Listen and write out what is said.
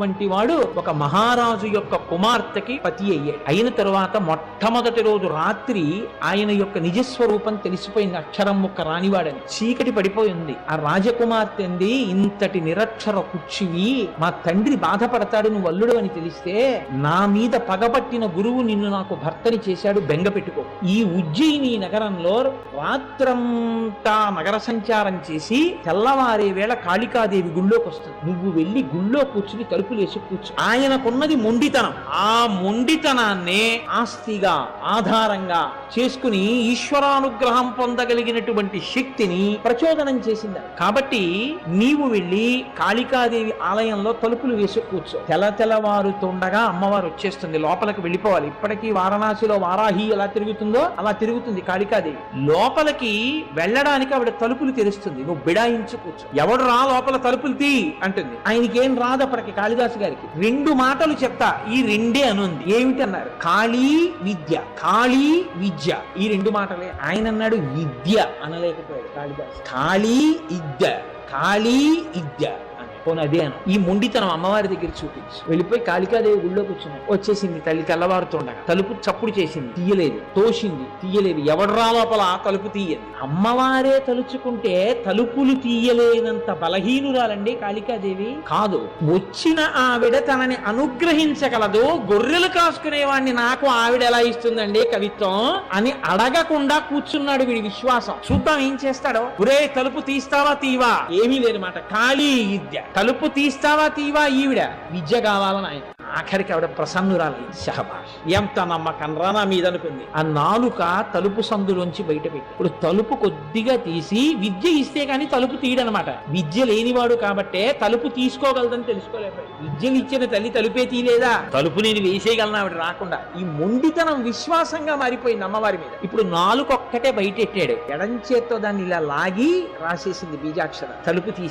వంటి వాడు ఒక మహారాజు యొక్క కుమార్తెకి పతి అయ్యాడు. అయిన తరువాత మొట్టమొదటి రోజు రాత్రి ఆయన యొక్క నిజస్వరూపం తెలిసిపోయింది. అక్షరం ముక్క రానివాడని చీకటి పడిపోయింది. ఆ రాజకుమార్తె అంది, ఇంతటి నిరక్షర కుచ్చివి, మా తండ్రి బాధపడతాడు నువ్వు అల్లుడు అని తెలిస్తే, నా మీద పగపట్టిన గురువు నిన్ను నాకు భర్తని చేశాడు, బెంగ పెట్టుకో. ఈ ఉజ్జయిని నగరంలో రాత్రంతా నగర సంచారం చేసి తెల్లవారే వేళ కాళికాదేవి గుళ్ళోకి వస్తుంది. నువ్వు వెళ్ళి గుళ్ళో కూర్చుని తలుపులేసి కూర్చు. ఆయనకున్నది మొండితనం. ఆ మొండితనాన్నే ఆస్తిగా ఆధారంగా చేసుకుని ఈశ్వరానుగ్రహం పొందగలిగినటువంటి శక్తిని ప్రచోదనం చేసింది. కాబట్టి నీవు వెళ్ళి కాళికాదేవి ఆలయంలో తలుపులు వేసి కూర్చో. తెల్లవారుతుండగా అమ్మవారు వచ్చేస్తుంది. లోపలికి వెళ్ళిపోవాలి. ఇప్పటికీ వారణాసిలో వారాహి ఎలా తిరుగుతుందో అలా తిరుగుతుంది కాళికాదేవి. లోపలికి వెళ్ళడానికి ఆవిడ తలుపులు తెరుస్తుంది. నువ్వు బిడాయించు కూర్చో. ఎవడు రా లోపల తలుపులు తీ అంటుంది. ఆయనకేం రాదు అప్పటికి కాళిదాసు గారికి. రెండు మాటలు చెప్తా, ఈ రెండే అనుంది. ఏమిటన్నారు? కాళీ విద్య, కాళీ విద్య, ఈ రెండు మాటలే. ఆయన అన్నాడు విద్య అనలేకపోయాడు కాళిదాసు. కాళీ విద్య, కాళీ విద్య అదే అను. ఈ మొండితనం అమ్మవారి దగ్గర చూపించి వెళ్ళిపోయి కాళికాదేవి గుళ్ళో కూర్చున్నాడు. వచ్చేసింది తల్లి తెల్లవారుతుండగా. తలుపు చప్పుడు చేసింది, తీయలేదు. తోసింది, తీయలేదు. ఎవడరా లోపల తలుపు తీయదు. అమ్మవారే తలుచుకుంటే తలుపులు తీయలేనంత బలహీనురాలండి కాళికాదేవి కాదు. వచ్చిన ఆవిడ తనని అనుగ్రహించగలదు. గొర్రెలు కాసుకునేవాడిని నాకు ఆవిడ ఎలా ఇస్తుందండి కవిత్వం అని అడగకుండా కూర్చున్నాడు. వీడి విశ్వాసం. చూద్దాం ఏం చేస్తాడో. ఒరే తలుపు తీస్తావా తీవా? ఏమీ లేదన్నమాట. కాళీ విద్య, తలుపు తీస్తావా తీవా, ఈవిడ విద్య కావాలని ఆయన. ఆఖరికి ఆవిడ ప్రసన్నురాలి. శహబాష్, ఎంత నమ్మకం రా నా మీద అనుకుంది. ఆ నాలుక తలుపు సందులోంచి బయట పెట్టి ఇప్పుడు తలుపు కొద్దిగా తీసి విద్య ఇస్తే గాని తలుపు తీయడనమాట. విద్య లేనివాడు కాబట్టే తలుపు తీసుకోగలదని తెలుసుకోలేకపోయాడు. విద్యలు ఇచ్చిన తల్లి తలుపే తీయలేదా? తలుపు నేను వేసేయగలను ఆవిడ రాకుండా. ఈ మొండితనం విశ్వాసంగా మారిపోయింది అమ్మవారి మీద. ఇప్పుడు నాలుక ఒక్కటే బయటెట్టాడు. ఎడం చేత్తో దాన్ని ఇలా లాగి రాసేసింది బీజాక్షర. తలుపు తీసి